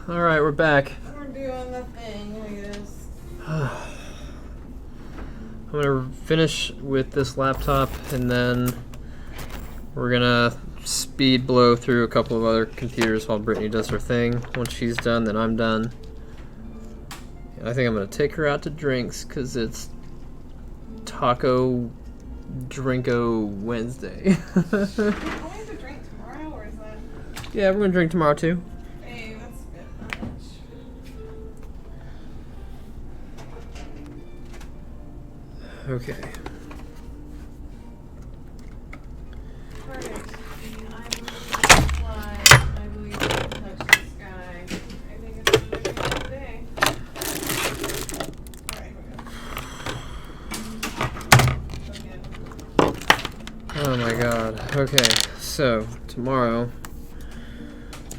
Alright, we're back. We're doing the thing, I guess. I'm gonna finish with this laptop and then we're gonna speed blow through a couple of other computers while Brittany does her thing. Once she's done, then I'm done. I think I'm gonna take her out to drinks because it's Taco Drinko Wednesday. Are we going to drink tomorrow, or is that... Yeah, we're gonna drink tomorrow too. Hey, that's a bit much. Okay. Alright. I believe I can touch the sky. I think it's been a good day. Alright, Oh my god. Okay, so tomorrow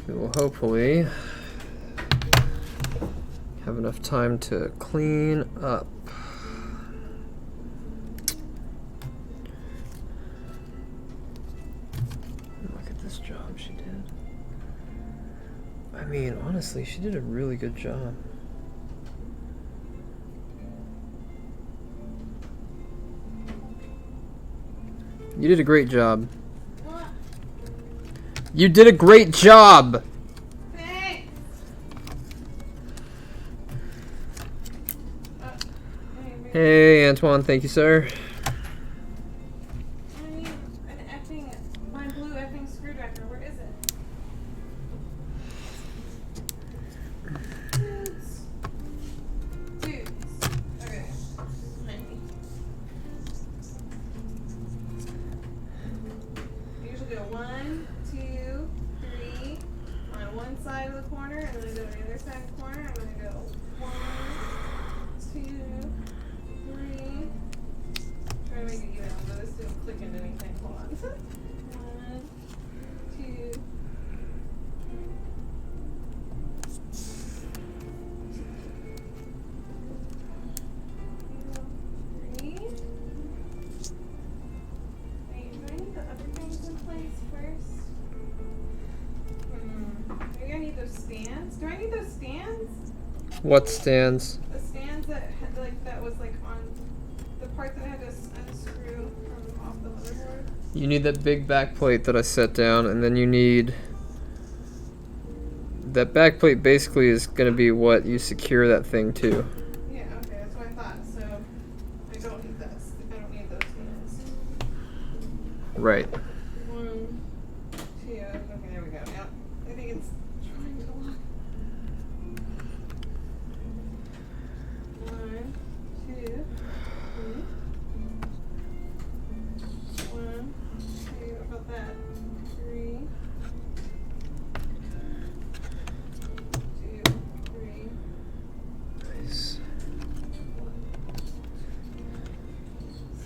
we will hopefully have enough time to clean up. Look at this job she did. I mean, honestly, she did a really good job. You did a great job. What? You did a great job! Thanks! Hey, Antoine, thank you, sir. I need an effing, my blue effing screwdriver. Where is it? Dudes. Okay. I usually go 1, 2, 3 on one side of the corner, and then I go to the other side of the corner. I'm gonna go 1, 2, 3. Trying to make it even, although this didn't click into anything. Hold on. 1, 2. Three. Wait, do I need the other things in place first? Maybe I need those stands. Do I need those stands? What stands? The stands that had, that was on the part that I had to unscrew from off the motherboard. You need that big back plate that I set down, and then you need... That back plate basically is going to be what you secure that thing to. Yeah, okay, that's what I thought. So I don't need this. I don't need those stands. Right. 1, 2. Okay, there we go. Yep. I think it's trying to lock. 1, 2, 3. 1, 2. About that. 3. 2, 3. Nice.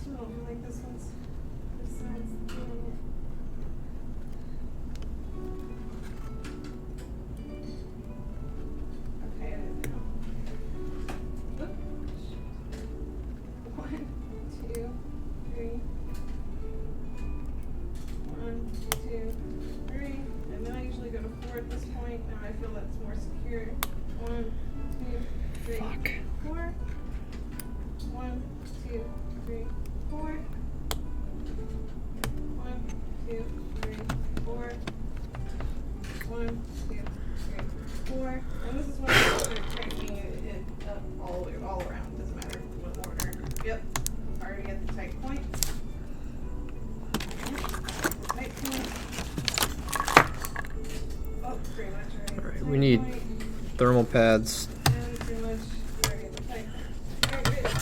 Still don't feel like this side's doing it. Okay, it is now. Oop. 1, 2, 3. 1, 2, 3. And then I usually go to 4 at this point. Now I feel that's more secure. 1, 2, 3. Fuck. 4. 1, 2, 3, 4. 1, 2, 3, 4. 1, 2, 3, 4. And this is when I start tightening it up all around. Doesn't matter what order. Yep. Already at the tight point. Tight point. Oh, pretty much already. Alright, we need thermal pads. And pretty much already at the tight point. There it is.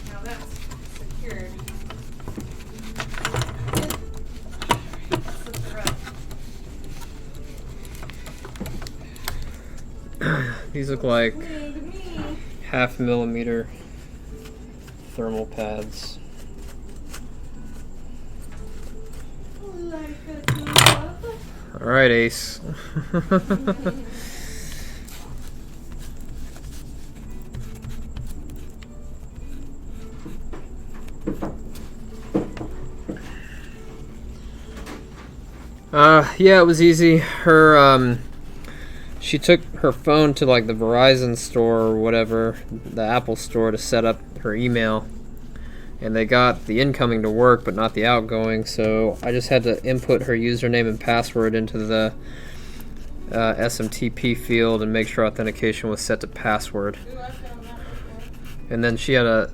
Now that's secured. Slip her up. These look like Me. 0.5 millimeter thermal pads. Like a glove. Alright, Ace. Yeah, it was easy. Her she took her phone to like the Verizon store or whatever, the Apple store, to set up her email, and they got the incoming to work but not the outgoing, so I just had to input her username and password into the SMTP field and make sure authentication was set to password. Ooh, I've done that before. And then she had a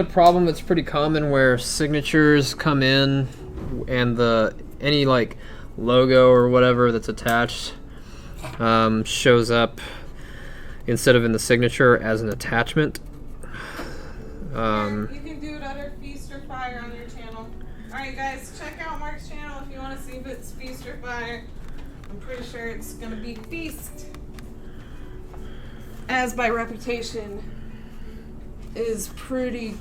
problem that's pretty common where signatures come in and any like logo or whatever that's attached shows up instead of in the signature as an attachment. You can do it under Feast or Fire on your channel. Alright guys, check out Mark's channel if you want to see if it's Feast or Fire. I'm pretty sure it's going to be Feast. As by reputation is pretty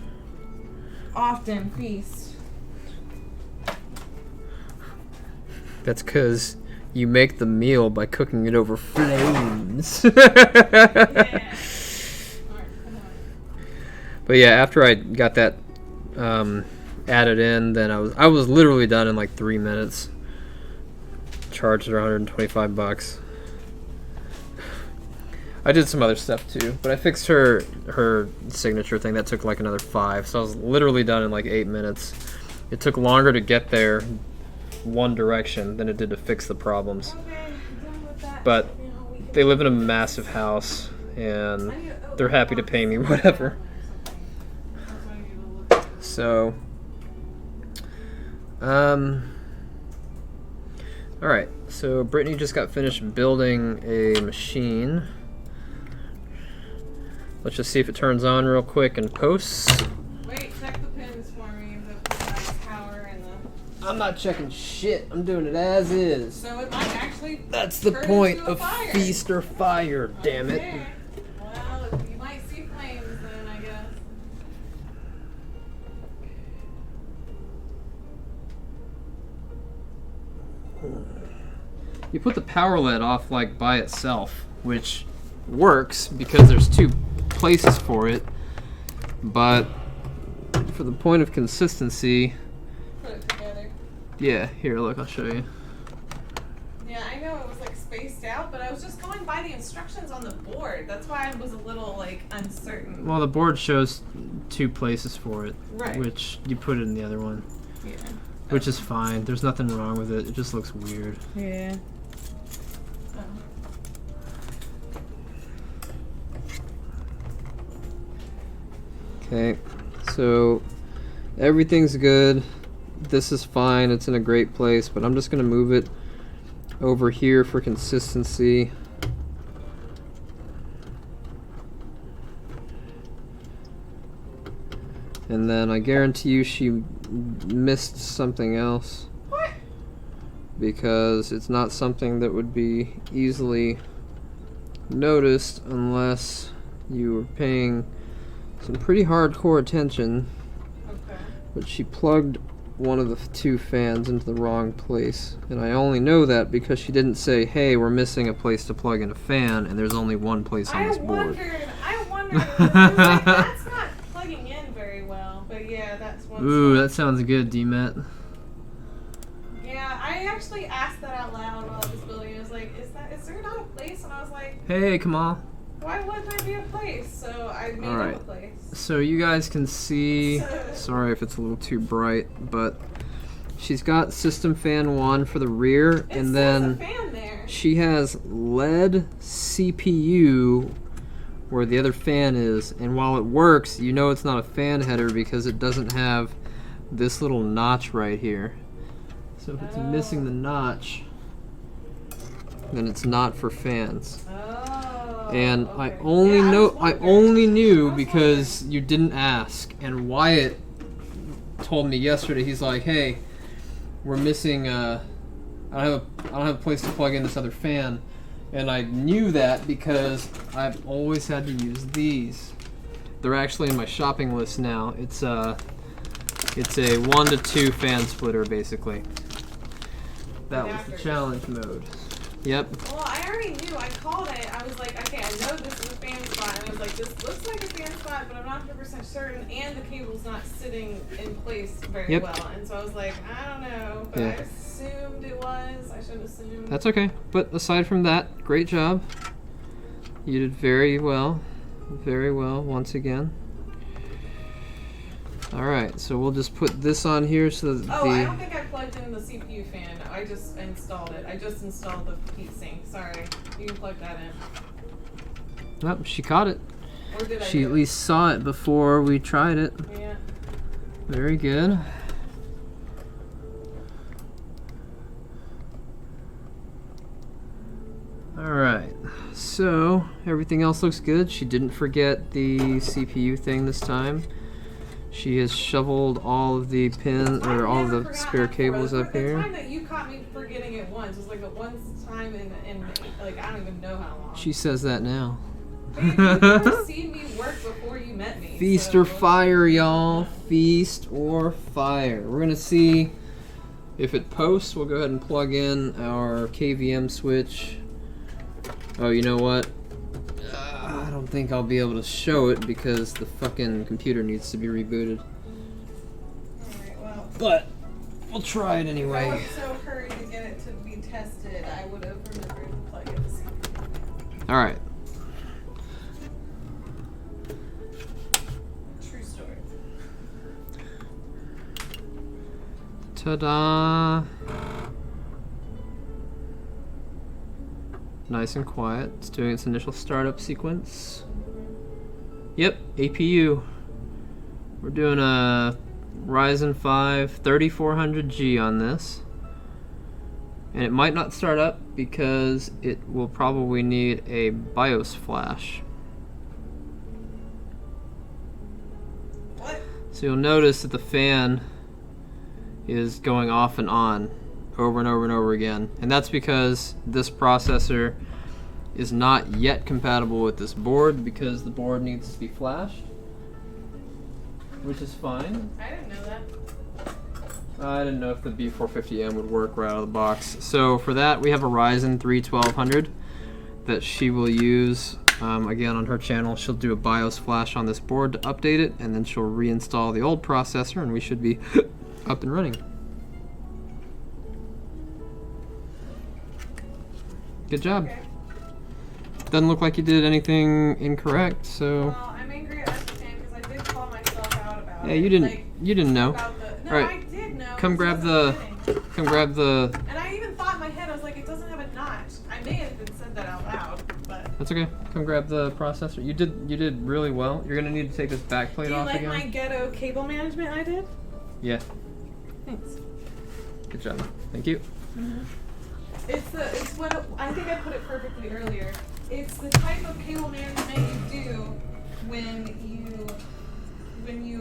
often Feast. That's because you make the meal by cooking it over flames. Yeah. Alright, come on. But yeah, after I got that added in, then I was literally done in like 3 minutes. Charged her $125. I did some other stuff too, but I fixed her signature thing. That took like another 5, so I was literally done in like 8 minutes. It took longer to get there one direction than it did to fix the problems. Okay, done with that. But You know, we can- they live in a massive house, and they're happy to pay me whatever. That's why I need to look at it. So, alright, so Brittany just got finished building a machine. Let's just see if it turns on real quick and posts. Wait, check the pins for me. The power and the. I'm not checking shit, I'm doing it as is. So it might actually. That's the turn point into a of fire. Feast or Fire, damn it. Okay. Well, you might see flames then, I guess. You put the power LED off like by itself, which works because there's 2 places for it, but for the point of consistency, Put it together. yeah, here, look, I'll show you. Yeah, I know it was like spaced out, but I was just going by the instructions on the board. That's why I was a little like uncertain. Well, the board shows 2 places for it, Right. which you put it in the other one, Yeah. which is fine. There's nothing wrong with it. It just looks weird. Yeah. Okay, so everything's good. This is fine. It's in a great place, but I'm just going to move it over here for consistency. And then I guarantee you she missed something else. What? Because it's not something that would be easily noticed unless you were paying some pretty hardcore attention. Okay. But she plugged one of the 2 fans into the wrong place, and I only know that because she didn't say, hey, we're missing a place to plug in a fan, and there's only one place on this board. I wondered. I was like, that's not plugging in very well. But yeah, that's one. Ooh, spot. that sounds good, D-Met. Yeah, I actually asked that out loud while I was building. I was like, is there not a place? And I was like, Hey, Kamal. why wouldn't there be a place? So I made All up right. a place. So you guys can see, sorry if it's a little too bright, but she's got system fan 1 for the rear, It and says then a fan there. she has LED CPU where the other fan is, and while it works, you know it's not a fan header because it doesn't have this little notch right here. So if it's missing the notch, then it's not for fans. Oh. And I okay. only Yeah, know was I wondering. only knew I was because you didn't ask. And Wyatt told me yesterday. He's like, "Hey, we're missing. I don't have a place to plug in this other fan." And I knew that because I've always had to use these. They're actually in my shopping list now. It's a 1 to 2 fan splitter basically. That was the Adapters. challenge mode. Yep. Well, I already knew. I called it. I was like, okay, I know this is a fan spot. And I was like, this looks like a fan spot, but I'm not 100% certain. And the cable's not sitting in place very well. And so I was like, I don't know. But I assumed it was. I should assume. That's okay. But aside from that, great job. You did very well. Very well once again. Alright, so we'll just put this on here so that I don't think I plugged in the CPU fan. I just installed it. I just installed the heatsink. Sorry. You can plug that in. Oh, she caught it. Or did I She at least saw it before we tried it. Yeah. Very good. Alright, so everything else looks good. She didn't forget the CPU thing this time. She has shoveled all of the pins, or all of the spare cables up here. The time that you caught me forgetting it once was like the one time in like, I don't even know how long. She says that now. You've never seen me work before you met me. Feast or fire, y'all. Feast or fire. We're gonna see if it posts. We'll go ahead and plug in our KVM switch. Oh, you know what? I don't think I'll be able to show it because the fucking computer needs to be rebooted. Alright, well. But we'll try it anyway. If I was so hurried to get it to be tested, I would have remembered to plug it. Alright. True story. Ta-da! Nice and quiet. It's doing its initial startup sequence. Yep, APU. We're doing a Ryzen 5 3400G on this. And it might not start up because it will probably need a BIOS flash. What? So you'll notice that the fan is going off and on over and over and over again, and that's because this processor is not yet compatible with this board because the board needs to be flashed, which is fine. I didn't know that. I didn't know if the B450M would work right out of the box. So for that, we have a Ryzen 3 1200 that she will use. Again, on her channel, she'll do a BIOS flash on this board to update it, and then she'll reinstall the old processor, and we should be up and running. Good job. Okay. Doesn't look like you did anything incorrect, so. Well, I'm angry at Epstein because I did call myself out about it. Yeah, you didn't. Like, You didn't know. no, Alright. I did know. Come It grab wasn't the. fitting. Come grab the. And I even thought in my head, I was like, it doesn't have a notch. I may have even said that out loud, but. That's okay. Come grab the processor. You did really well. You're gonna need to take this back plate Do you off like again. my ghetto cable management I did? Yeah. Thanks. Good job. Thank you. It's what I think I put it perfectly earlier. It's the type of cable management you do when you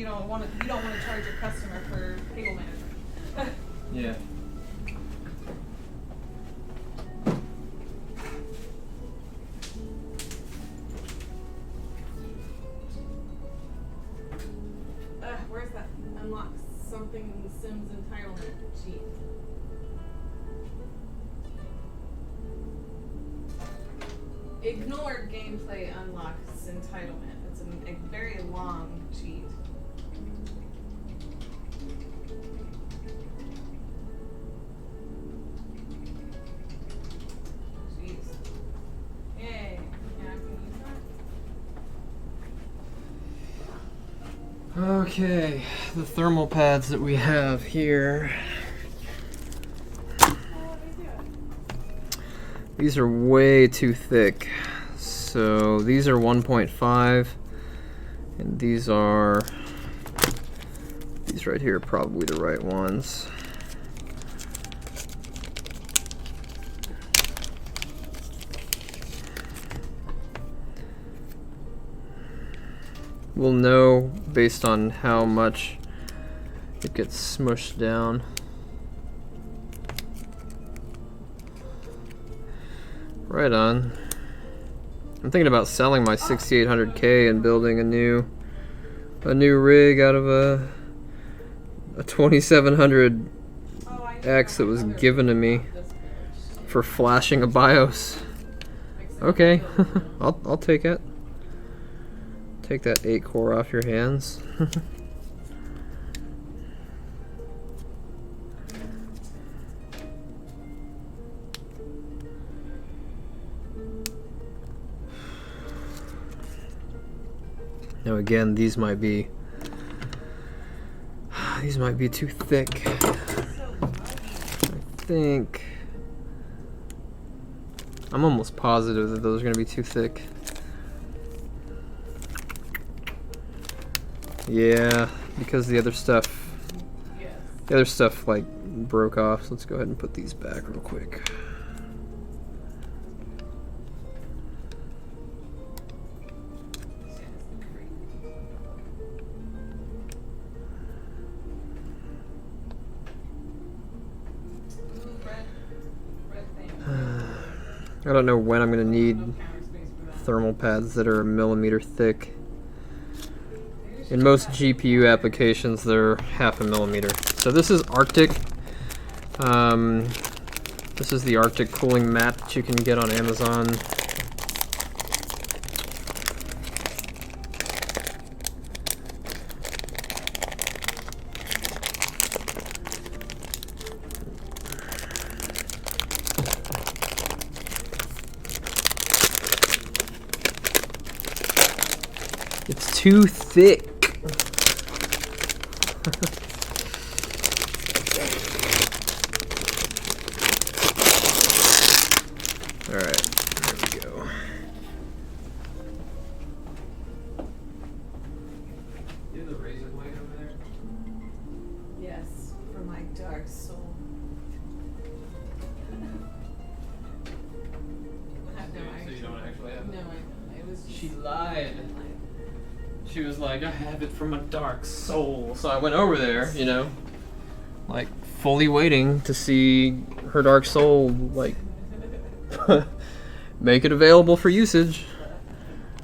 don't want to charge your customer for cable management. Yeah. Where's that unlock something Sims entitlement sheet? Ignore gameplay unlocks entitlement. It's a very long sheet. Jeez. Yay. Yeah, I can use that. Okay. The thermal pads that we have here. These are way too thick. So these are 1.5 and these right here are probably the right ones. We'll know based on how much it gets smushed down. Right on. I'm thinking about selling my 6800K and building a new rig out of a 2700X that was given to me. for flashing a BIOS. Okay, I'll take it. Take that 8 core off your hands. Now again, these might be too thick. I think I'm almost positive that those are going to be too thick. Yeah, because the other stuff like broke off. So let's go ahead and put these back real quick. I don't know when I'm going to need thermal pads that are 1mm thick. In most GPU applications, they're 0.5 millimeter. So this is Arctic. This is the Arctic cooling mat that you can get on Amazon. It's too thick. All right, there we go. You have the razor blade over there? Yes, for my dark soul. So you don't actually have it? No, it was just She lied. She was like, I have it from a dark soul. So I went over there, you know, like fully waiting to see her dark soul, like, make it available for usage.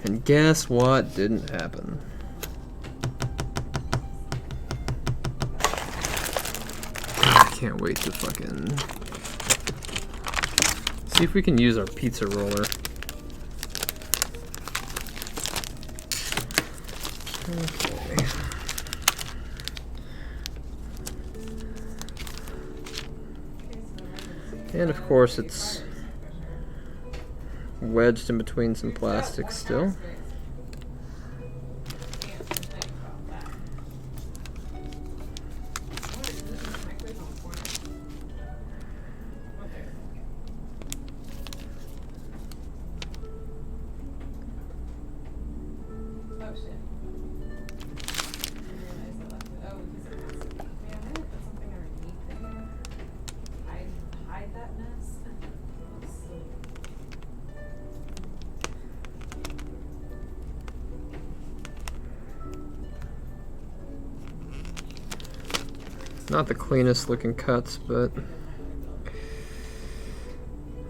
And guess what didn't happen? I can't wait to fucking see if we can use our pizza roller. Okay. And of course it's wedged in between some plastic still. Not the cleanest looking cuts, but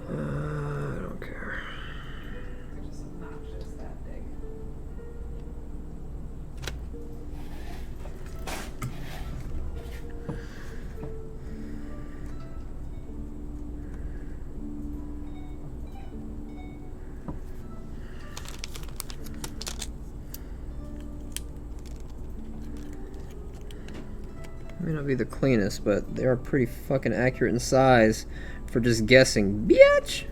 I don't care. May not be the cleanest, but they are pretty fucking accurate in size for just guessing. Bitch!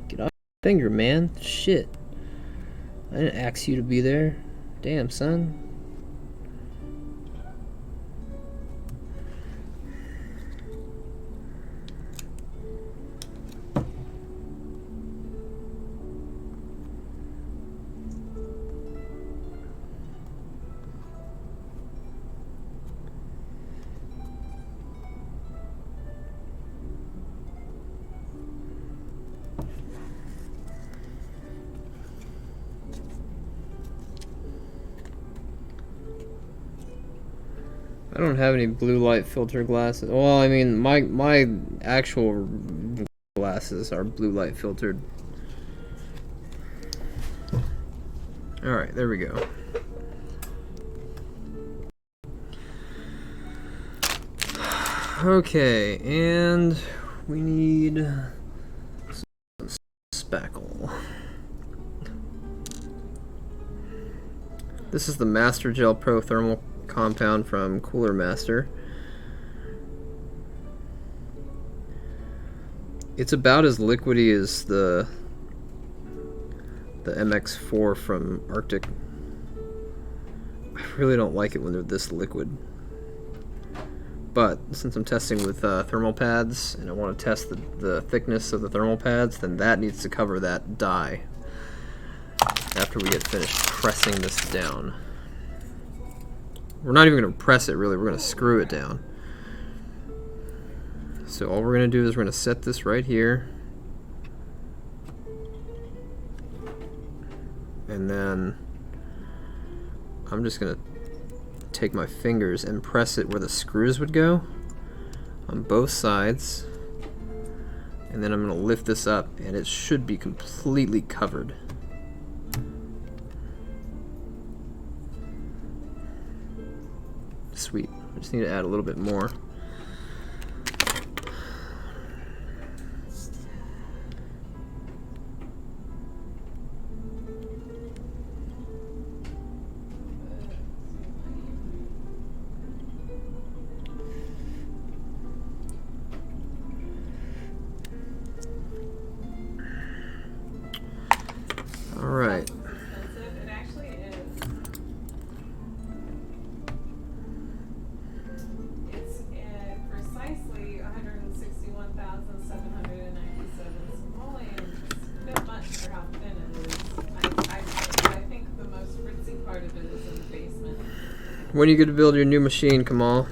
Get off your finger, man. Shit. I didn't ask you to be there. Damn, son. I don't have any blue light filter glasses. Well, I mean, my actual glasses are blue light filtered. Alright, there we go. Okay, and we need some spackle. This is the Master Gel Pro Thermal Compound from Cooler Master. It's about as liquidy as the MX4 from Arctic. I really don't like it when they're this liquid. But since I'm testing with thermal pads, and I want to test the thickness of the thermal pads, then that needs to cover that dye after we get finished pressing this down. We're not even going to press it, really. We're going to screw it down. So all we're going to do is we're going to set this right here. And then I'm just going to take my fingers and press it where the screws would go on both sides, and then I'm going to lift this up and it should be completely covered. Sweet. I just need to add a little bit more. Alright. It actually is. It's precisely 161,797 simoleons. It's a bit much for how thin it is. I think the most ritzy part of it is in the basement. When are you going to build your new machine, Kamal?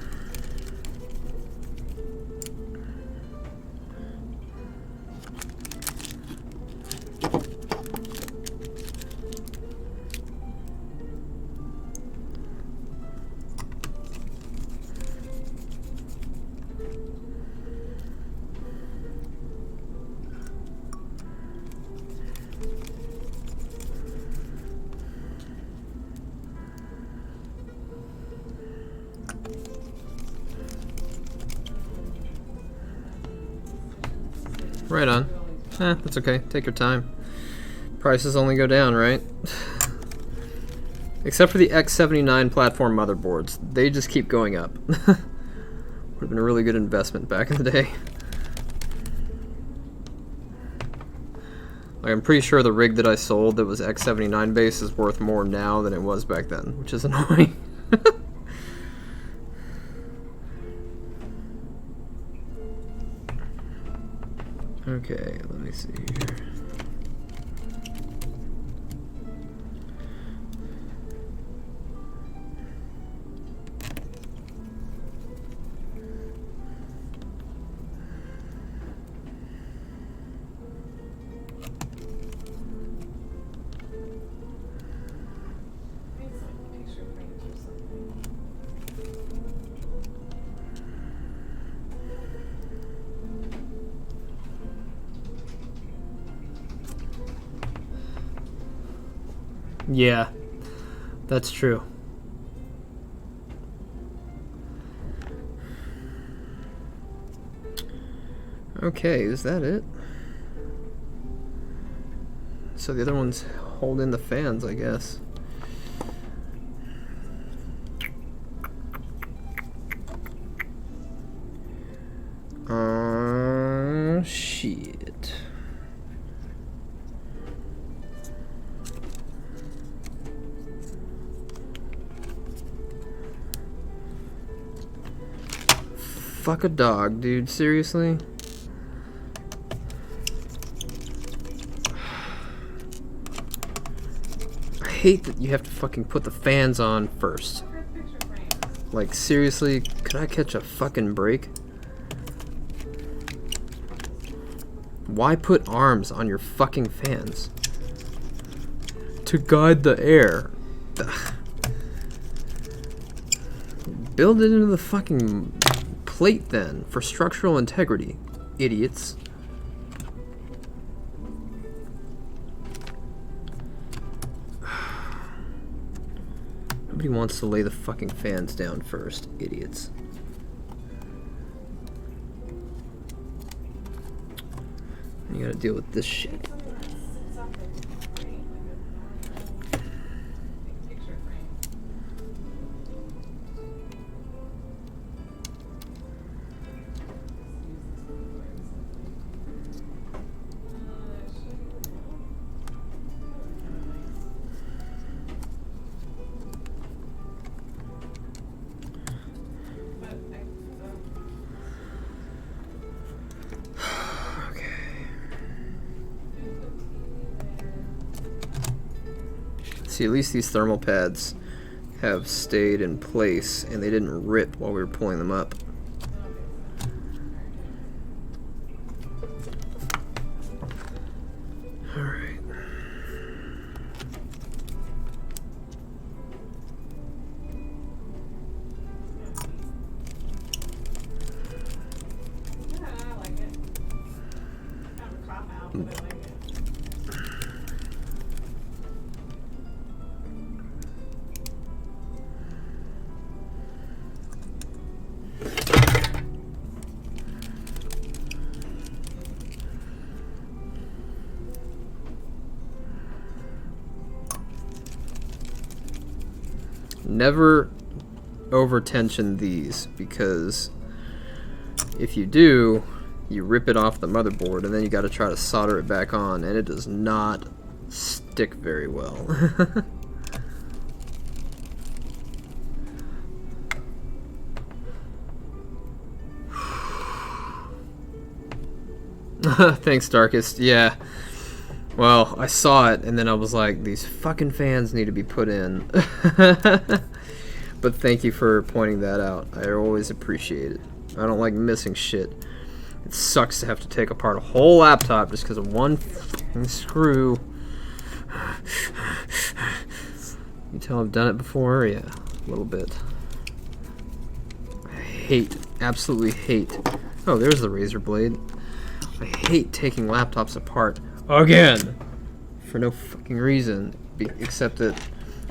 Right on. That's okay. Take your time. Prices only go down, right? Except for the X79 platform motherboards. They just keep going up. Would have been a really good investment back in the day. Like, I'm pretty sure the rig that I sold that was X79 base is worth more now than it was back then, which is annoying. Okay, let me see here. Maybe some picture frames or something. Yeah, that's true. Okay, is that it? So the other one's holding the fans, I guess. Shit. Fuck a dog, dude. Seriously? I hate that you have to fucking put the fans on first. Look at picture frames. Like, seriously, could I catch a fucking break? Why put arms on your fucking fans? To guide the air. Ugh. Build it into the fucking plate then for structural integrity, idiots. Nobody wants to lay the fucking fans down first, idiots. You gotta deal with this shit. See, at least these thermal pads have stayed in place and they didn't rip while we were pulling them up. Alright. Yeah, I like it. Kind of a cop out, but I like it. Never over tension these, because if you do, you rip it off the motherboard and then you got to try to solder it back on, and it does not stick very well. Thanks, Darkest. Yeah. Well, I saw it, and then I was like, these fucking fans need to be put in. But thank you for pointing that out. I always appreciate it. I don't like missing shit. It sucks to have to take apart a whole laptop just because of one fucking screw. You tell I've done it before? Yeah, a little bit. I hate, absolutely hate. Oh, there's the razor blade. I hate taking laptops apart again for no fucking reason except that,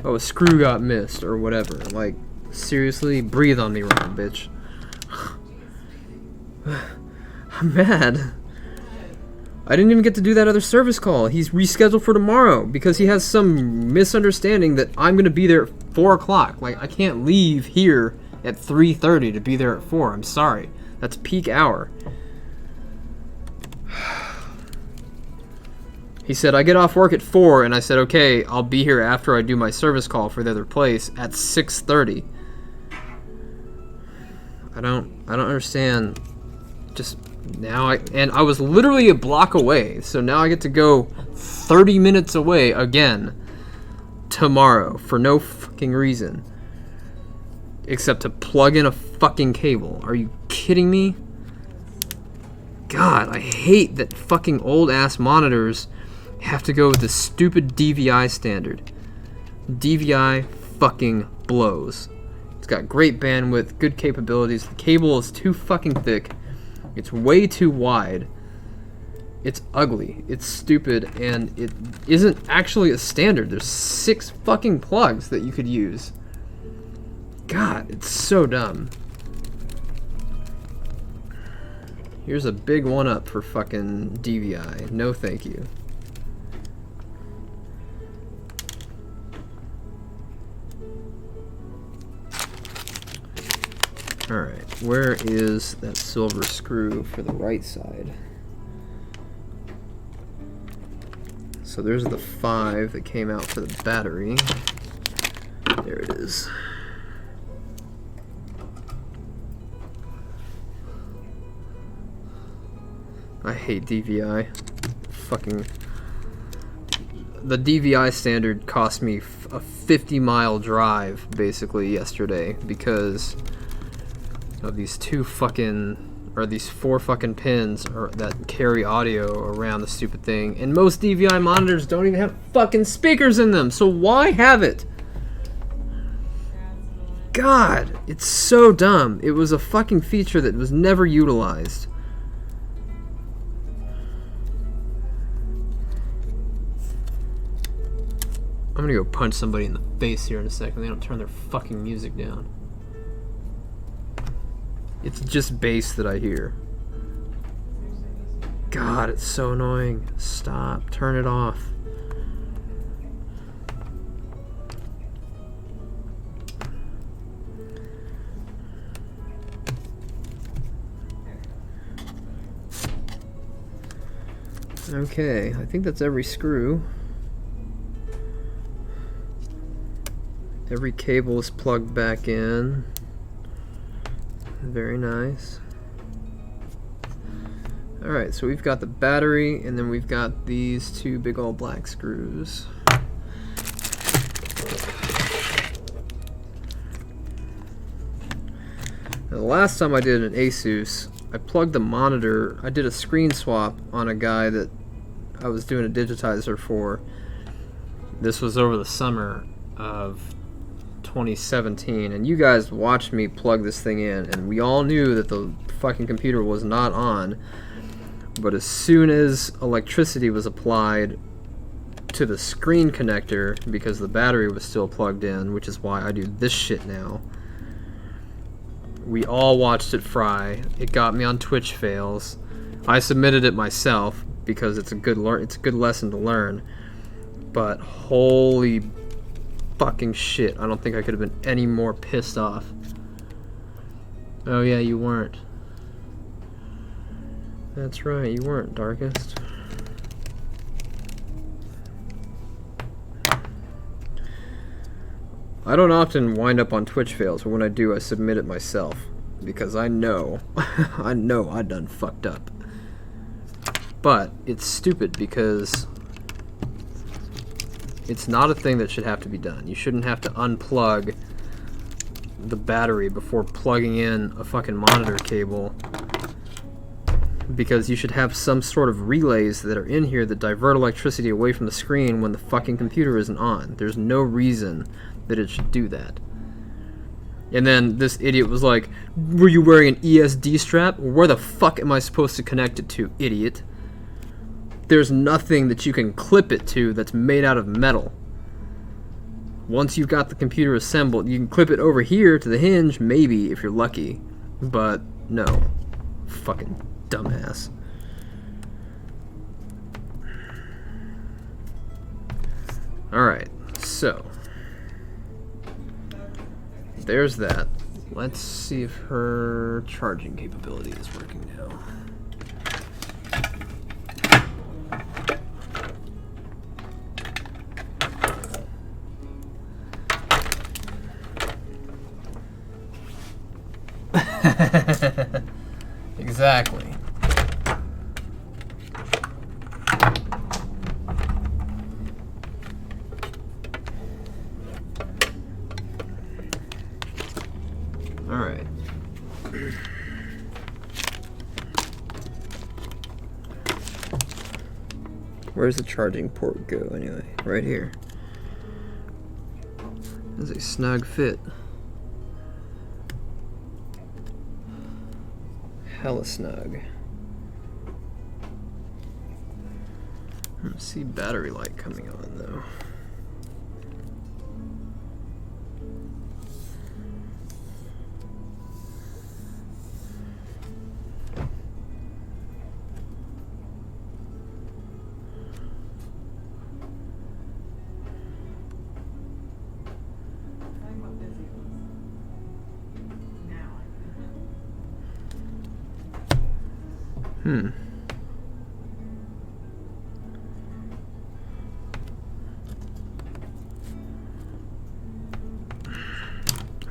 oh, a screw got missed or whatever. Like, seriously, breathe on me, Ron, bitch. I'm mad. I didn't even get to do that other service call. He's rescheduled for tomorrow because he has some misunderstanding that I'm gonna be there at 4 o'clock. Like, I can't leave here at 3:30 to be there at 4. I'm sorry. That's peak hour. He said, I get off work at 4, and I said, okay, I'll be here after I do my service call for the other place at 6:30. I don't understand. Just now, I was literally a block away, so now I get to go 30 minutes away again tomorrow for no fucking reason. Except to plug in a fucking cable. Are you kidding me? God, I hate that fucking old-ass monitors have to go with this stupid DVI standard. DVI fucking blows. It's got great bandwidth, good capabilities. The cable is too fucking thick. It's way too wide. It's ugly. It's stupid, and it isn't actually a standard. There's 6 fucking plugs that you could use. God, it's so dumb. Here's a big one-up for fucking DVI. No thank you. Alright, where is that silver screw for the right side? So there's the 5 that came out for the battery. There it is. I hate DVI. Fucking... The DVI standard cost me a 50-mile drive, basically, yesterday, because of these 4 fucking pins that carry audio around the stupid thing. And most DVI monitors don't even have fucking speakers in them, so why have it? God, it's so dumb. It was a fucking feature that was never utilized. I'm gonna go punch somebody in the face here in a second. They don't turn their fucking music down. It's just bass that I hear. God, it's so annoying. Stop. Turn it off. Okay, I think that's every screw. Every cable is plugged back in. Very nice. Alright, so we've got the battery, and then we've got these two big old black screws. Now, the last time I did an Asus, I plugged the monitor. I did a screen swap on a guy that I was doing a digitizer for. This was over the summer of 2017, and you guys watched me plug this thing in, and we all knew that the fucking computer was not on. But as soon as electricity was applied to the screen connector, because the battery was still plugged in, which is why I do this shit now, we all watched it fry. It got me on Twitch fails. I submitted it myself because it's a good lesson to learn. But holy fucking shit, I don't think I could have been any more pissed off. Oh yeah, you weren't. That's right, you weren't, Darkest. I don't often wind up on Twitch fails, but when I do, I submit it myself. Because I know, I done fucked up. But it's stupid because it's not a thing that should have to be done. You shouldn't have to unplug the battery before plugging in a fucking monitor cable, because you should have some sort of relays that are in here that divert electricity away from the screen when the fucking computer isn't on. There's no reason that it should do that. And then this idiot was like, were you wearing an ESD strap? Where the fuck am I supposed to connect it to, idiot? There's nothing that you can clip it to that's made out of metal. Once you've got the computer assembled, you can clip it over here to the hinge, maybe, if you're lucky. But no. Fucking dumbass. Alright, so there's that. Let's see if her charging capability is working now. Exactly. All right. Where's the charging port go anyway? Right here. That's a snug fit. Hella snug. I don't see battery light coming on though.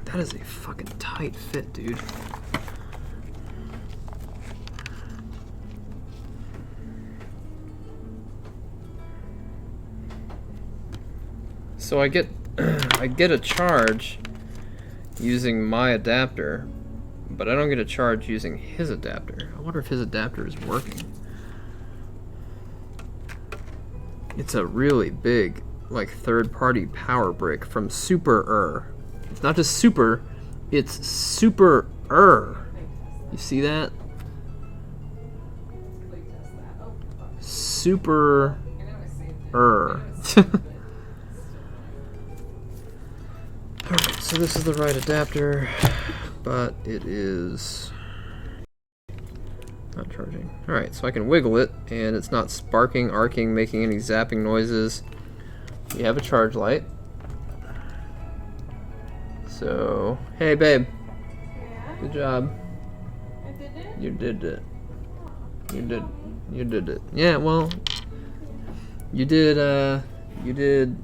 That is a fucking tight fit, dude. So I get a charge using my adapter, but I don't get a charge using his adapter. I wonder if his adapter is working. It's a really big, like, third-party power brick from Super. It's not just Super, It's super You see that? Play test that. Oh, fuck. Super I know I saved it. I know I saved it. Alright, so this is the right adapter, but it is not charging. Alright, so I can wiggle it, and it's not sparking, arcing, making any zapping noises. We have a charge light. So, hey babe, Yeah, good job. I did it. You did it. Aw, You did. mommy. You did it. Yeah, well, you did.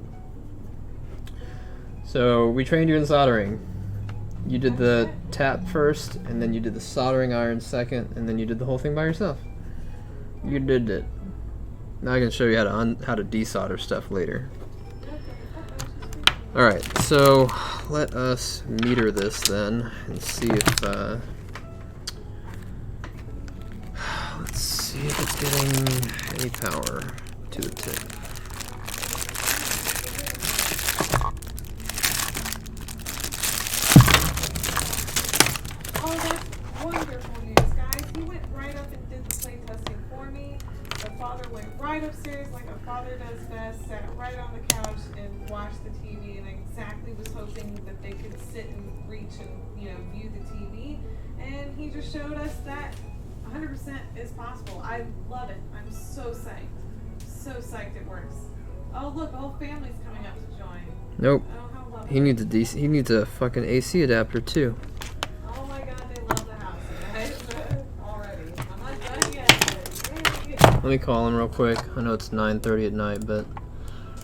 So we trained you in soldering. You did the tap first, and then you did the soldering iron second, and then you did the whole thing by yourself. You did it. Now I can show you how to desolder stuff later. All right, so let us meter this then and see if. Let's see if it's getting any power to the tip. Oh, that's wonderful news, guys. He went right up and did the play testing for me. The father went right upstairs like a father does best, sat right on the couch and watched the TV, and exactly was hoping that they could sit and reach and, you know, view the TV. And he just showed us that 100% is possible. I love it. I'm so psyched. So psyched it works. Oh, look, the whole family's coming up to join. Nope. Oh, how lovely. He needs a he needs a fucking AC adapter too. Oh my god, they love the house, guys. Already. I'm not done yet. Yay. Let me call him real quick. I know it's 9:30 at night, but Well,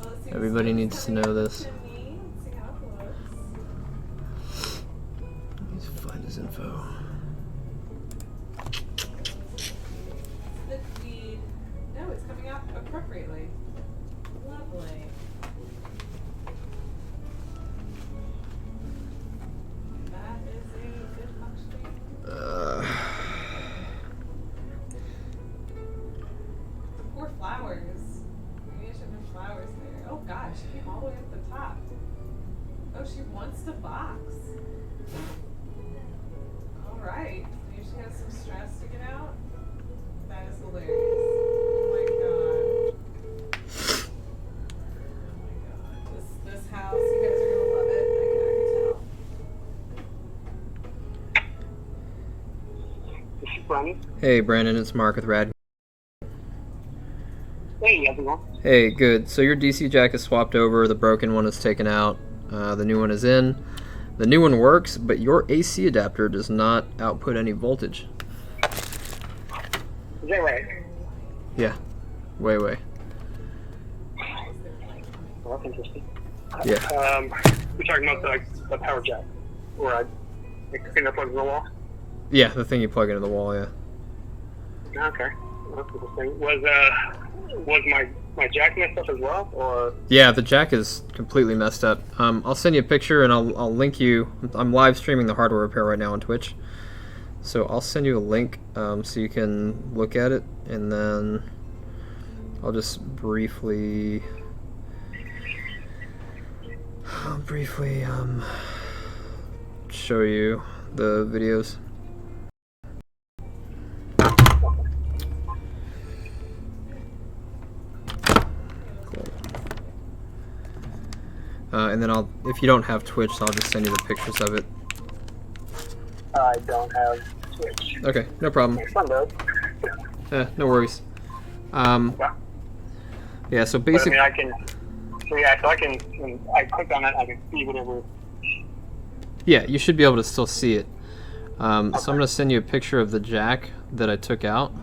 let's see the everybody smoke's needs to coming know up the this. chimney. Let's see how it looks. Let's find his info. The feed. No, it's coming out appropriately. Lovely. That is a good functioning. The poor flowers. Maybe I should have flowers there. Oh gosh, she came all the way up the top. Oh, she wants to box. Alright. Maybe she has some stress to get out. That is hilarious. Oh my god. Oh my god. This house, you guys are gonna love it. I can tell. This is Brandon. Hey Brandon, it's Mark with Rad. Hey, how's it going? Hey, good. So your DC jack is swapped over. The broken one is taken out. The new one is in. The new one works, but your AC adapter does not output any voltage. Is that right? Yeah, way. Well, that's interesting. Yeah. We're talking about the power jack, where I finger plugs in the wall. Yeah, the thing you plug into the wall. Yeah. Okay, that's interesting. Was my jack messed up as well, or? Yeah, the jack is completely messed up. I'll send you a picture and I'll link you. I'm live streaming the hardware repair right now on Twitch, so I'll send you a link so you can look at it, and then I'll just briefly show you the videos. And then if you don't have Twitch, I'll just send you the pictures of it. I don't have Twitch. Okay, no problem. My son does. No worries. Yeah, so But I basically, mean, I can. So yeah, so I can. When I click on it, I can see whatever. yeah, you should be able to still see it. So I'm going to send you a picture of the jack that I took out.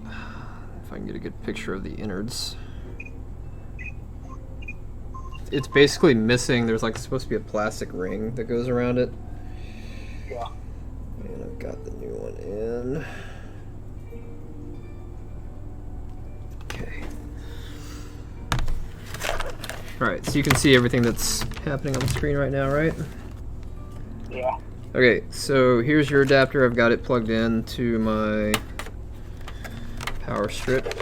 If I can get a good picture of the innards. It's basically missing, there's like supposed to be a plastic ring that goes around it. Yeah. And I've got the new one in. Okay. Alright, so you can see everything that's happening on the screen right now, right? Yeah. Okay, so here's your adapter. I've got it plugged in to my power strip.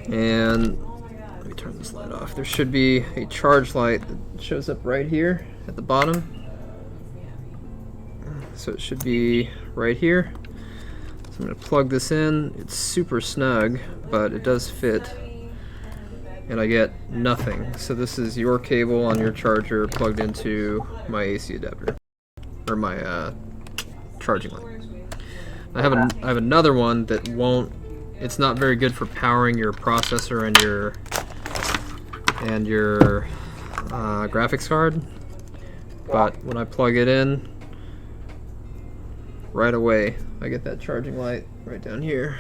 And Oh my god. let me turn this light off. There should be a charge light that shows up right here at the bottom. So it should be right here. So I'm going to plug this in. It's super snug, but it does fit. And I get nothing. So this is your cable on your charger plugged into my AC adapter. Or my charging light. I have another one that won't. It's not very good for powering your processor and your graphics card. But when I plug it in, right away I get that charging light right down here.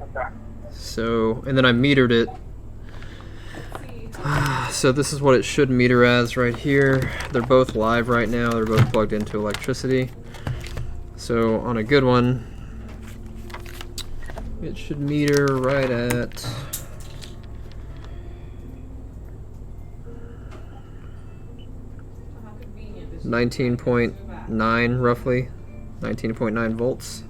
Okay. So, and then I metered it. So this is what it should meter as right here. They're both live right now. They're both plugged into electricity. So on a good one, it should meter right at 19.9 roughly, 19.9 volts.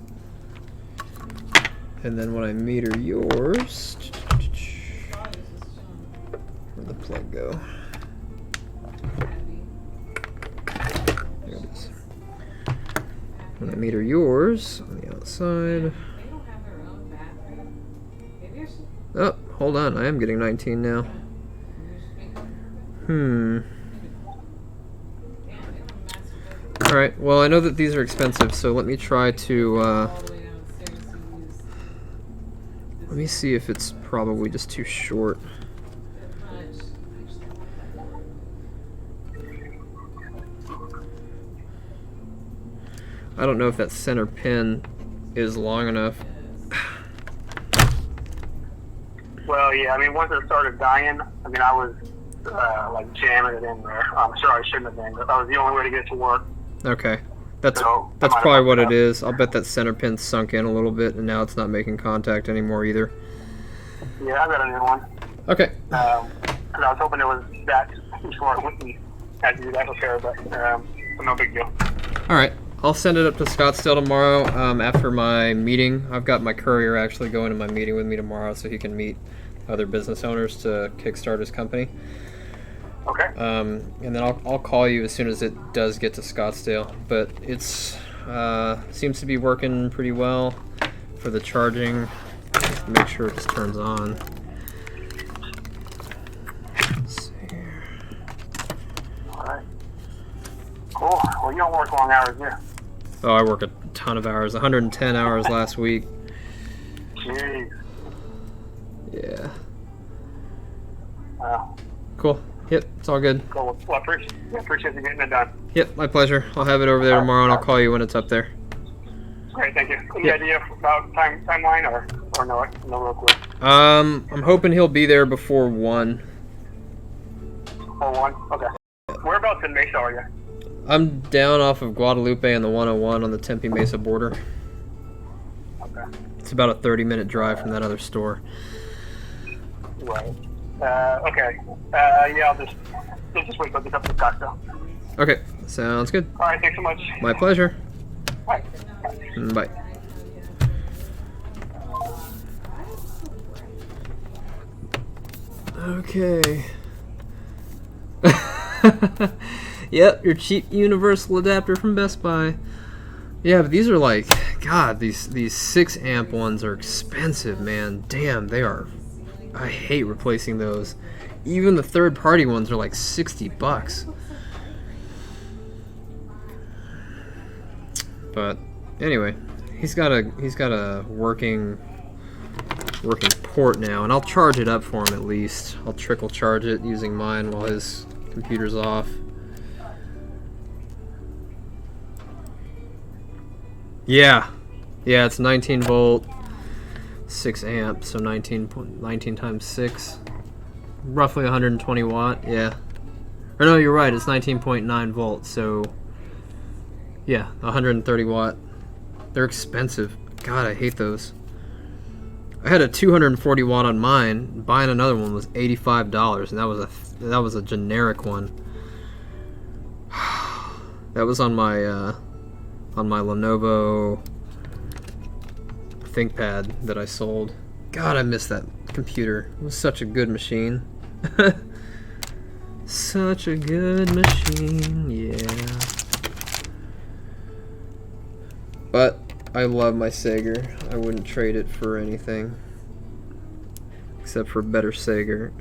And then when I meter yours, where'd the plug go? There it is. When I meter yours on the outside. Oh, hold on, I am getting 19 now. Alright, well I know that these are expensive, so let me try to, let me see if it's probably just too short. I don't know if that center pin is long enough. Well, yeah, I mean, once it started dying, I mean, I was, like, jamming it in there. I'm sure I shouldn't have been, but that was the only way to get it to work. Okay. That's So, that's I might probably have what fucked it it up. is. I'll bet that center pin sunk in a little bit, and now it's not making contact anymore either. Yeah, I got a new one. Okay. Because I was hoping it was that before I wouldn't have to do that repair, but no big deal. Alright. I'll send it up to Scottsdale tomorrow after my meeting. I've got my courier actually going to my meeting with me tomorrow so he can meet other business owners to kickstart his company. Okay. And then I'll call you as soon as it does get to Scottsdale. But it's seems to be working pretty well for the charging. Just make sure it just turns on. Let's see here. All right. Cool. Well, you don't work long hours, yeah. Oh, I work a ton of hours. 110 hours last week. Jeez. Yeah. Wow. Cool. Yep, it's all good. Cool. Well, I appreciate you getting it done. Yep, my pleasure. I'll have it over there tomorrow, and I'll call you when it's up there. Great, thank you. Any Yeah. idea about timeline or no real clue? I'm hoping he'll be there before 1. Or one? Okay. Whereabouts in Mesa are you? I'm down off of Guadalupe and the 101 on the Tempe Mesa border. Okay. It's about a 30-minute drive from that other store. Right. Okay. Yeah, I'll just wait till I get up to Scottsdale. Okay, sounds good. All right, thanks so much. My pleasure. Bye. Bye. Okay. Yep, your cheap universal adapter from Best Buy. Yeah, but these are like, God, these 6 amp ones are expensive, man. Damn, they are. I hate replacing those. Even the third party ones are like $60. But anyway, he's got a working port now, and I'll charge it up for him at least. I'll trickle charge it using mine while his computer's off. Yeah, it's 19 volt, 6 amp, so 19 times 6, roughly 120 watt. Yeah, or no, you're right. It's 19.9 volts, so yeah, 130 watt. They're expensive. God, I hate those. I had a 240 watt on mine. Buying another one was $85, and that was a generic one. That was on my Lenovo ThinkPad that I sold. God, I miss that computer. It was such a good machine. Such a good machine, yeah. But I love my Sager. I wouldn't trade it for anything. Except for a better Sager.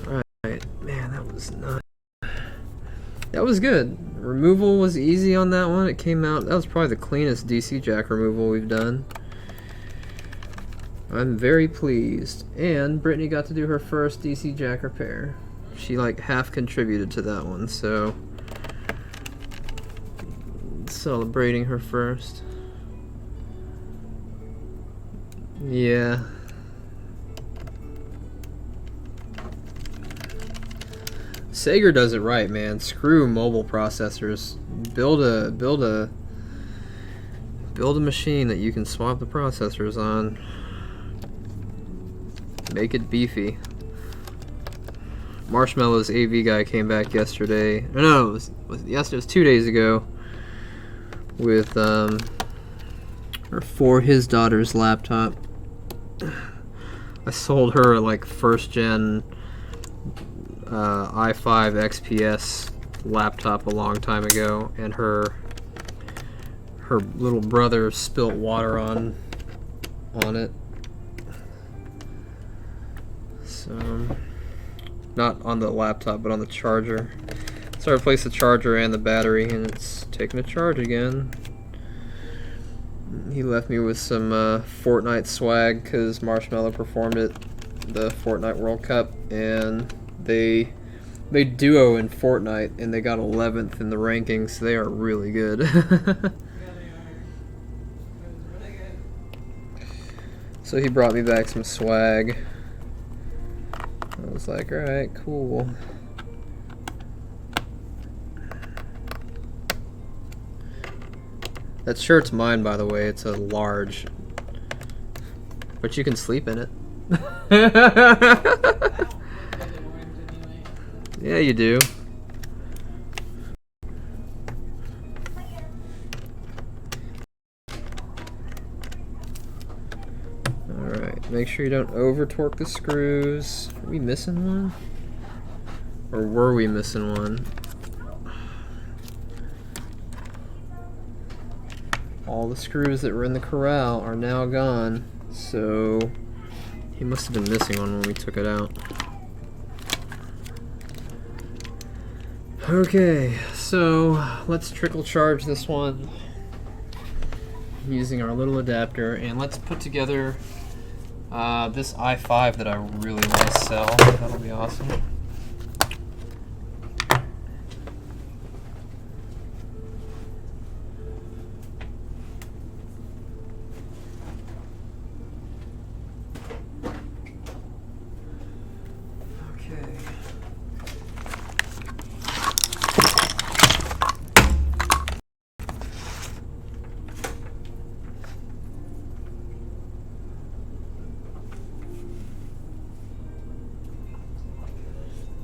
Alright, man, that was nuts. That was good. Removal was easy on that one. It came out, that was probably the cleanest DC jack removal we've done. I'm very pleased. And Brittany got to do her first DC jack repair. She like half contributed to that one, so celebrating her first. Yeah. Sager does it right, man. Screw mobile processors. Build a machine that you can swap the processors on. Make it beefy. Marshmallow's AV guy came back yesterday. No, it was 2 days ago with or for his daughter's laptop. I sold her like first gen i5 XPS laptop a long time ago, and her little brother spilt water on it. So not on the laptop, but on the charger. So I replaced the charger and the battery, and it's taking a charge again. He left me with some Fortnite swag because Marshmallow performed at the Fortnite World Cup, and they duo in Fortnite, and they got 11th in the rankings. So they are really good. Yeah, they are. It was really good. So he brought me back some swag. I was like, alright, cool. That shirt's mine, by the way. It's a large. But you can sleep in it. Yeah, you do. Alright, make sure you don't over torque the screws. Are we missing one? Or were we missing one? All the screws that were in the corral are now gone, so he must have been missing one when we took it out. Okay, so let's trickle charge this one using our little adapter, and let's put together this i5 that I really want to sell. That'll be awesome.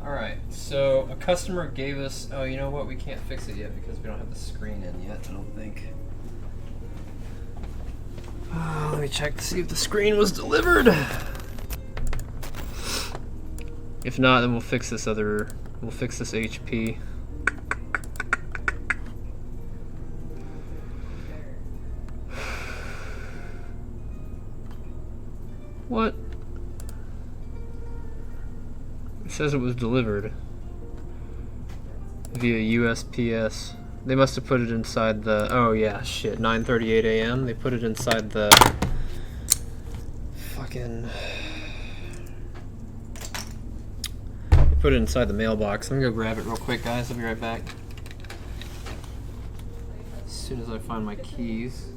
Alright, so a customer gave us, oh, you know what, we can't fix it yet because we don't have the screen in yet, I don't think. Let me check to see if the screen was delivered. If not, then we'll fix this HP. What? It says it was delivered via USPS. They must have put it inside the, oh yeah, shit, 9:38 a.m. They put it inside the fucking, they put it inside the mailbox. Let me go grab it real quick, guys. I'll be right back. As soon as I find my keys.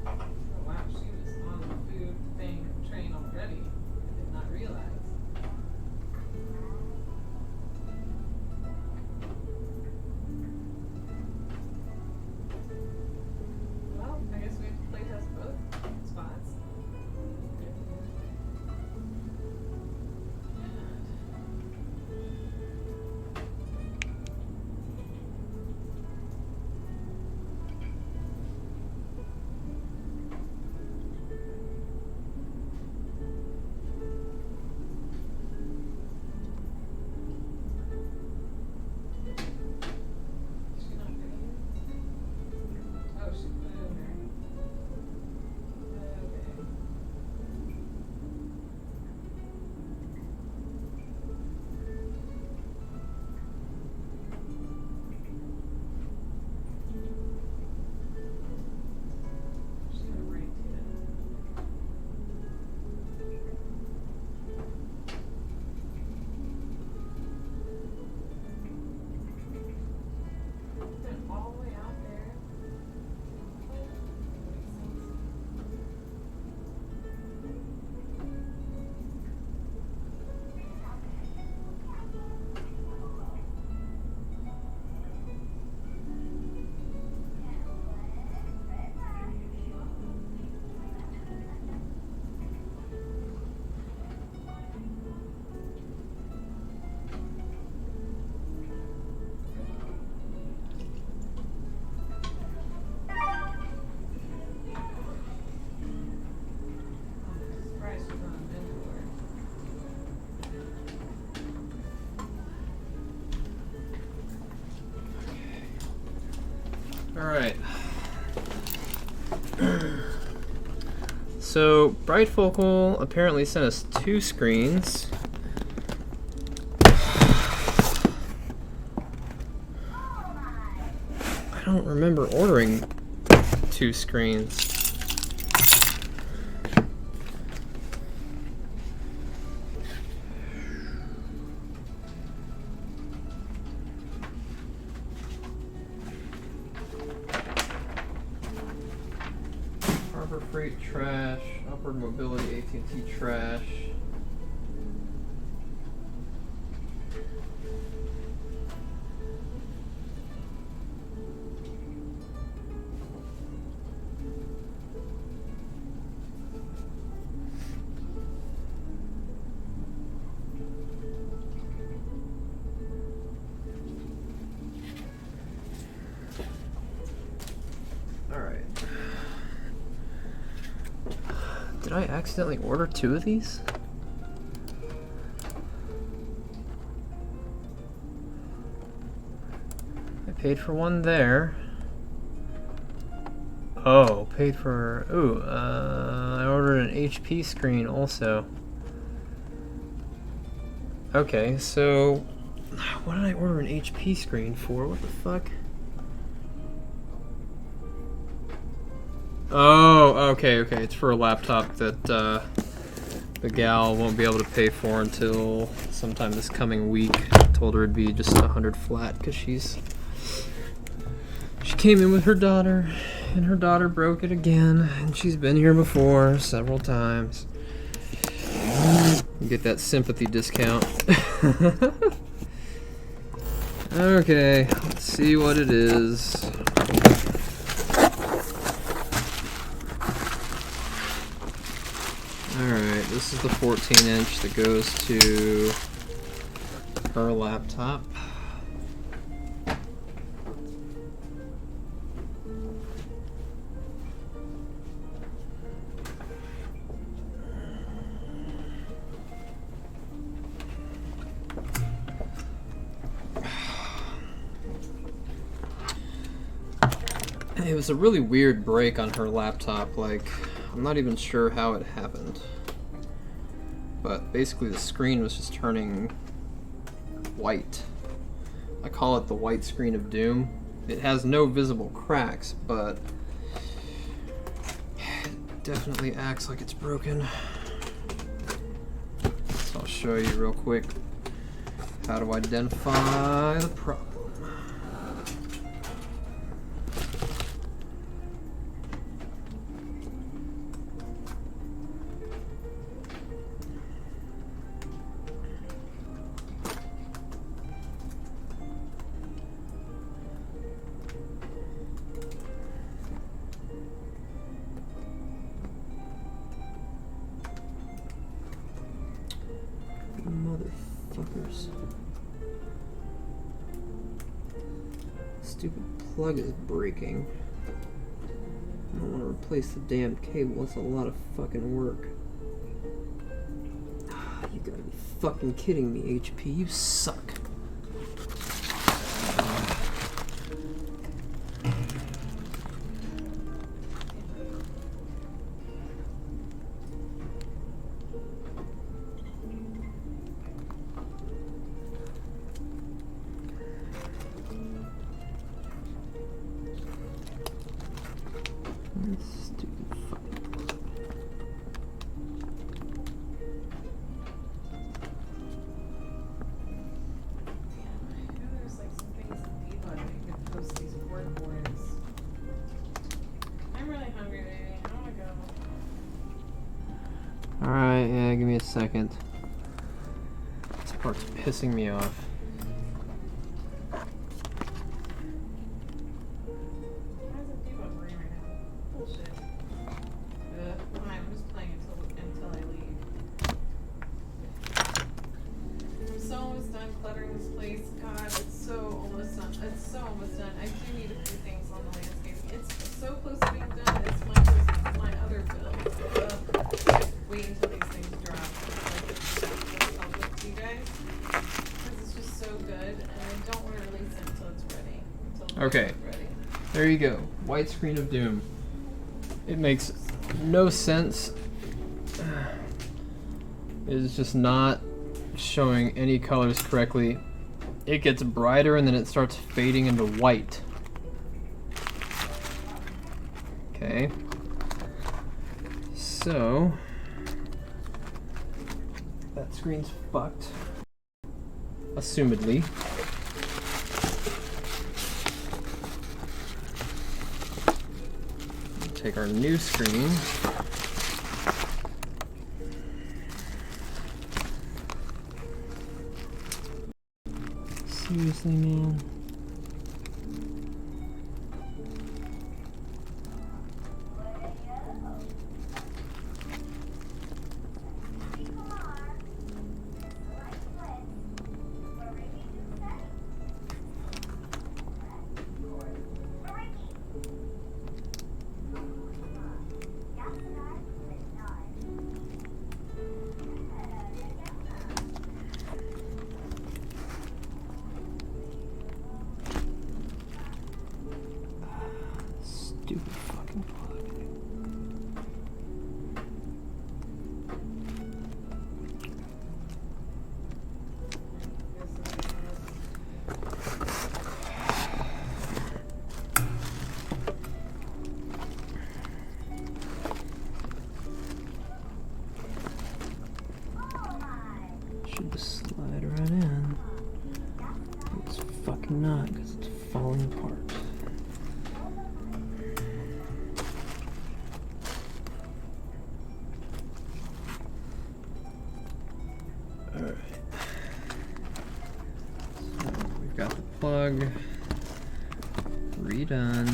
Oh, wow, she was on the food thing train already. I did not realize. Alright. So, Brightfocal apparently sent us 2 screens. I don't remember ordering 2 screens. Harbor Freight trash, Upward Mobility AT&T trash. Alright. Did I accidentally order 2 of these? I paid for one there. Oh, paid for... Ooh, I ordered an HP screen also. Okay, so... What did I order an HP screen for? What the fuck? Oh, okay. It's for a laptop that the gal won't be able to pay for until sometime this coming week. I told her it'd be just 100 flat because she came in with her daughter, and her daughter broke it again, and she's been here before several times. You get that sympathy discount. Okay, let's see what it is. Alright, this is the 14-inch that goes to her laptop. It was a really weird break on her laptop, like, I'm not even sure how it happened. But basically the screen was just turning white. I call it the white screen of doom. It has no visible cracks, but it definitely acts like it's broken. So I'll show you real quick how to identify the problem. Motherfuckers. Stupid plug is breaking. I don't want to replace the damn cable. It's a lot of fucking work. You gotta be fucking kidding me, HP. You suck. Stupid fucking plug. There's like some things in Diva that you could post these word boards. I'm really hungry, baby. I wanna go. Alright, yeah, give me a second. This part's pissing me off. Why isn't Diva free right now? Bullshit. Fine, I'm just playing until I leave. I'm so almost done cluttering this place. God, it's so almost done. It's so almost done. I do need a few things on the landscaping. It's so close to being done. It's my other bill. Wait until these things drop. I'll look to you guys. Because it's just so good, and I don't want to release it until it's ready. Until Okay. it's ready. There you go. White screen of doom. It makes no sense. It is just not showing any colors correctly. It gets brighter and then it starts fading into white. Okay. So that screen's fucked. Assumedly. Take our new screen. Seriously, man. Stupid fucking plug. Should just slide right in. It's fucking not, because it's falling apart. Alright. So we've got the plug redone.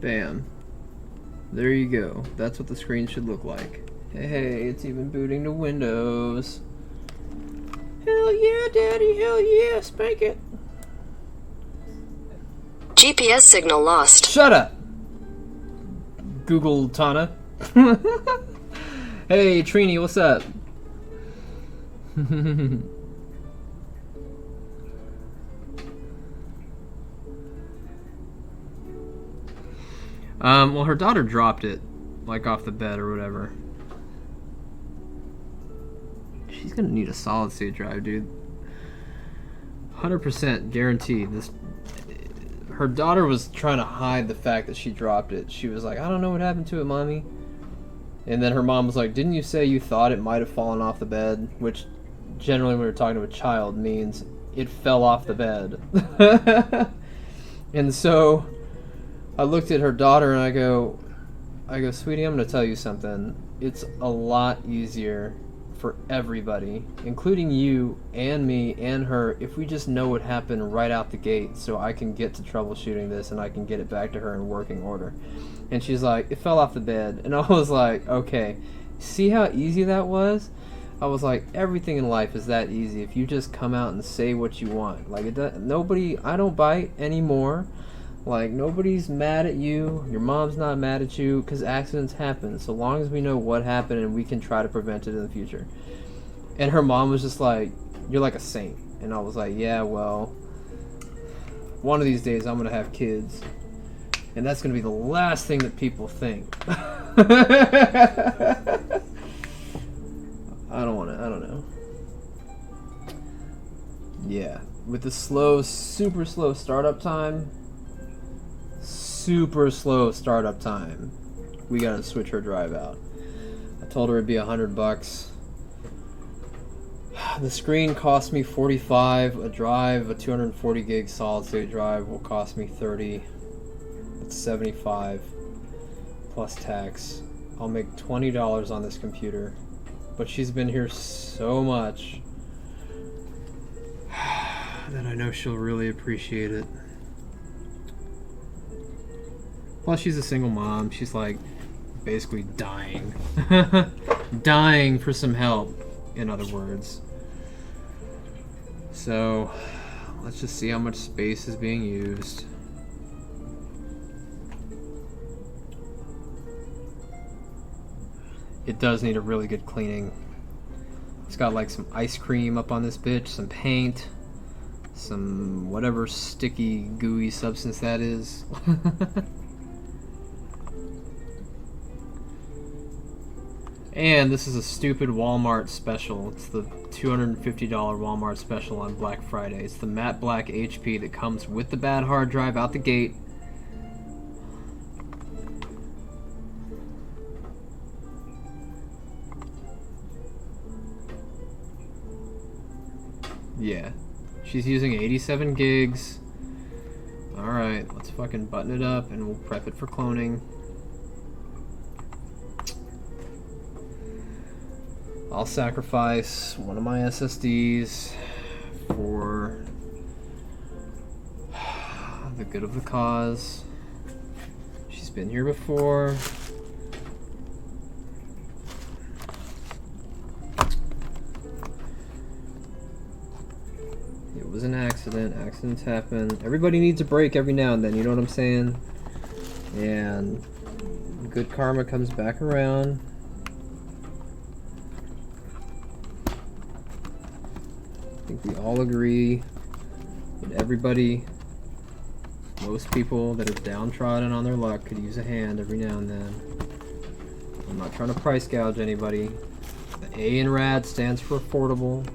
Bam. There you go. That's what the screen should look like. Hey, it's even booting to Windows. Hell yeah, Daddy, hell yeah, spank it. GPS signal lost. Shut up, Google Tana. Hey, Trini, what's up? Well, her daughter dropped it, like off the bed or whatever. She's gonna need a solid state drive, dude. 100% guaranteed. Her daughter was trying to hide the fact that she dropped it. She was like, I don't know what happened to it, Mommy. And then her mom was like, didn't you say you thought it might have fallen off the bed? Which, generally when we're talking to a child, means it fell off the bed. And so I looked at her daughter and I go, sweetie, I'm going to tell you something. It's a lot easier for everybody, including you and me and her, if we just know what happened right out the gate so I can get to troubleshooting this and I can get it back to her in working order. And she's like, it fell off the bed. And I was like, okay, see how easy that was? I was like, everything in life is that easy if you just come out and say what you want. Like, I don't bite anymore. Like, nobody's mad at you. Your mom's not mad at you, because accidents happen. So long as we know what happened and we can try to prevent it in the future. And her mom was just like, you're like a saint. And I was like, yeah, well, one of these days I'm going to have kids. And that's going to be the last thing that people think. I don't know. Yeah. With the super slow startup time, we gotta switch her drive out. I told her it'd be $100. The screen cost me $45. A 240 gig solid state drive will cost me $30. That's $75 plus tax. I'll make $20 on this computer, but she's been here so much that I know she'll really appreciate it. Plus, she's a single mom. She's like basically dying. Dying for some help, in other words. So, let's just see how much space is being used. it does need a really good cleaning. It's got like some ice cream up on this bitch, some paint, some whatever sticky, gooey substance that is. And this is a stupid Walmart special. It's the $250 Walmart special on Black Friday. It's the matte black HP that comes with the bad hard drive out the gate. Yeah. She's using 87 gigs. Alright, let's fucking button it up and we'll prep it for cloning. I'll sacrifice one of my SSDs for the good of the cause. She's been here before. It was an accident. Accidents happen. Everybody needs a break every now and then, you know what I'm saying? And good karma comes back around. I think we all agree that everybody, most people that are downtrodden on their luck could use a hand every now and then. I'm not trying to price gouge anybody. The A in RAD stands for affordable.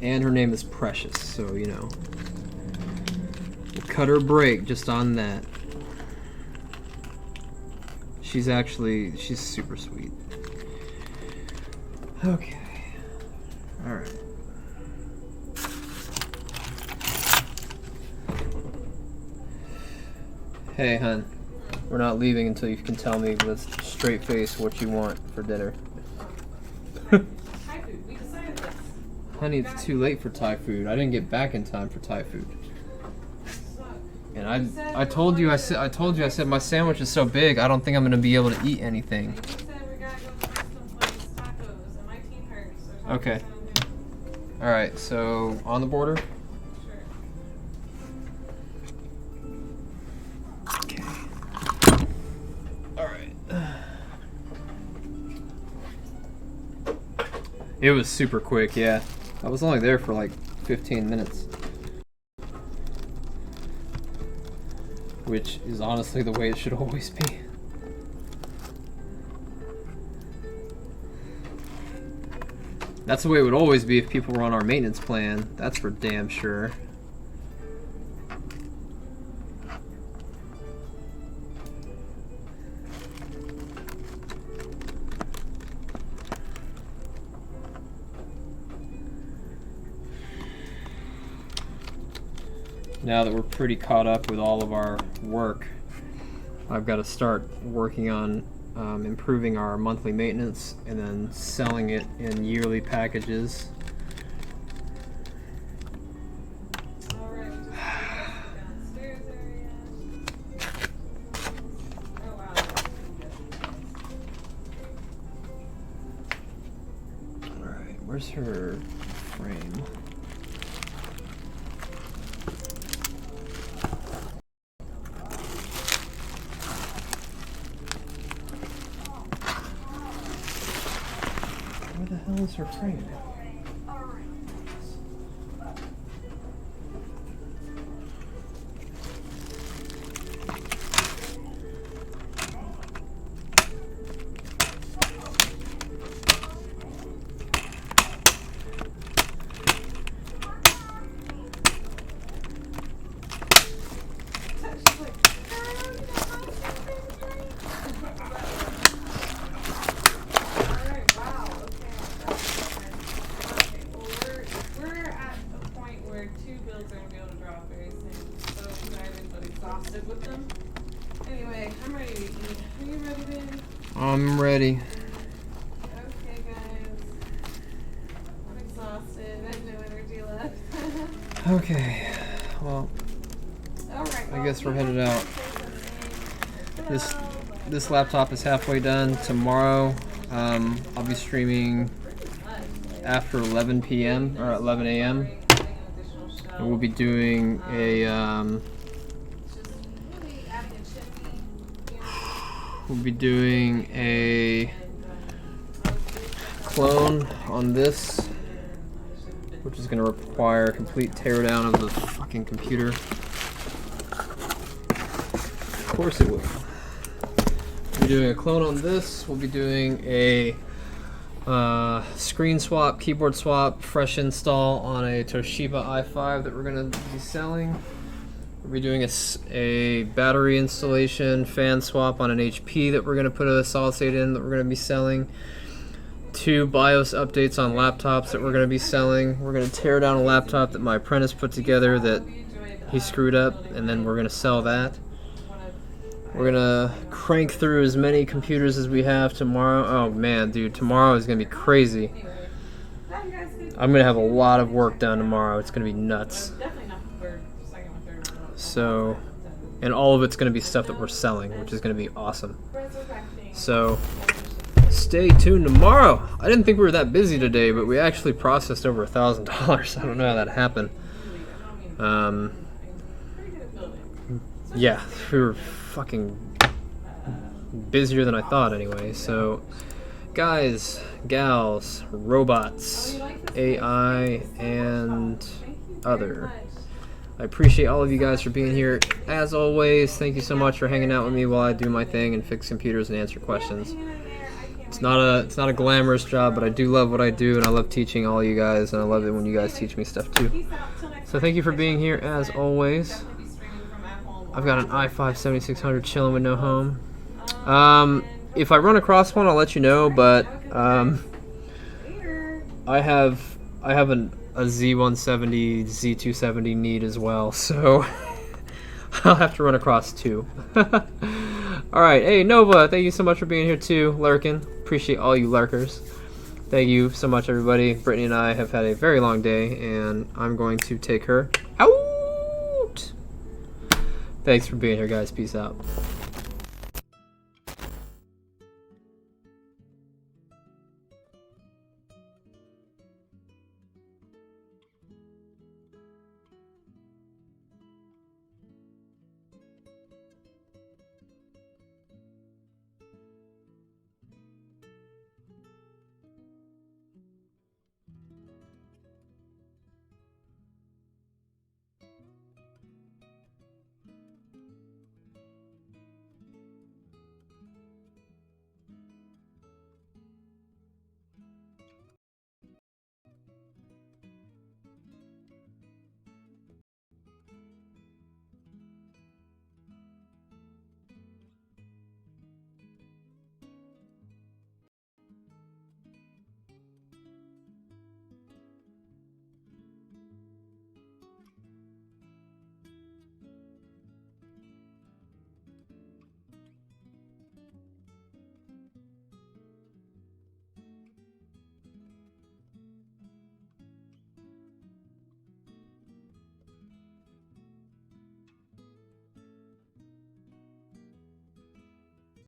And her name is Precious, so you know. We'll cut her break just on that. She's super sweet. Okay. Alright. Hey, hun. We're not leaving until you can tell me with a straight face what you want for dinner. Thai food. We decided this. Honey, it's too late for Thai food. I didn't get back in time for Thai food. And I told you I said my sandwich is so big I don't think I'm gonna be able to eat anything. You said we gotta go to some place, tacos, and my team hurts. So tacos Okay. sound good. Alright, so on the border? Sure. Okay. Alright. It was super quick, yeah. I was only there for like 15 minutes. Which is honestly the way it should always be. That's the way it would always be if people were on our maintenance plan. That's for damn sure. Now that we're pretty caught up with all of our work, I've got to start working on improving our monthly maintenance and then selling it in yearly packages. Alright, we just downstairs area. Oh wow, that's pretty good. Alright, where's her frame? Where the hell is her frame? Alright, wow, okay, well we're at a point where 2 builds are gonna be able to drop very soon. So excited but exhausted with them. Anyway, I'm ready to eat. Are you ready, Ben? I'm ready. Okay guys. I'm exhausted. I have no energy left. Okay, well, Alright, I guess we're headed you out. have to say something. This laptop is halfway done. Tomorrow, I'll be streaming Pretty much, like, after 11 p.m. or 11 a.m. And we'll be doing a clone on this, which is going to require a complete teardown of the fucking computer. Of course it will. We'll be doing a clone on this. We'll be doing a screen swap, keyboard swap, fresh install on a Toshiba i5 that we're going to be selling. We'll be doing a battery installation, fan swap on an HP that we're going to put a solid state in that we're going to be selling. 2 BIOS updates on laptops that we're going to be selling. We're going to tear down a laptop that my apprentice put together that he screwed up, and then we're going to sell that. We're going to crank through as many computers as we have tomorrow. Oh man, dude, tomorrow is going to be crazy. I'm going to have a lot of work done tomorrow. It's going to be nuts. So, and all of it's going to be stuff that we're selling, which is going to be awesome. So, stay tuned tomorrow. I didn't think we were that busy today, but we actually processed over $1,000. I don't know how that happened. Yeah, we were fucking busier than I thought anyway. So, guys, gals, robots, AI, and other, I appreciate all of you guys for being here. As always, thank you so much for hanging out with me while I do my thing and fix computers and answer questions. It's not a glamorous job, but I do love what I do, and I love teaching all you guys, and I love it when you guys teach me stuff too. So thank you for being here as always. I've got an i5 7600 chilling with no home. If I run across one, I'll let you know, but I have a Z170, Z270 need as well, so I'll have to run across 2. Alright, hey Nova, thank you so much for being here too, lurking. Appreciate all you lurkers. Thank you so much, everybody. Brittany and I have had a very long day, and I'm going to take her out. Thanks for being here, guys. Peace out.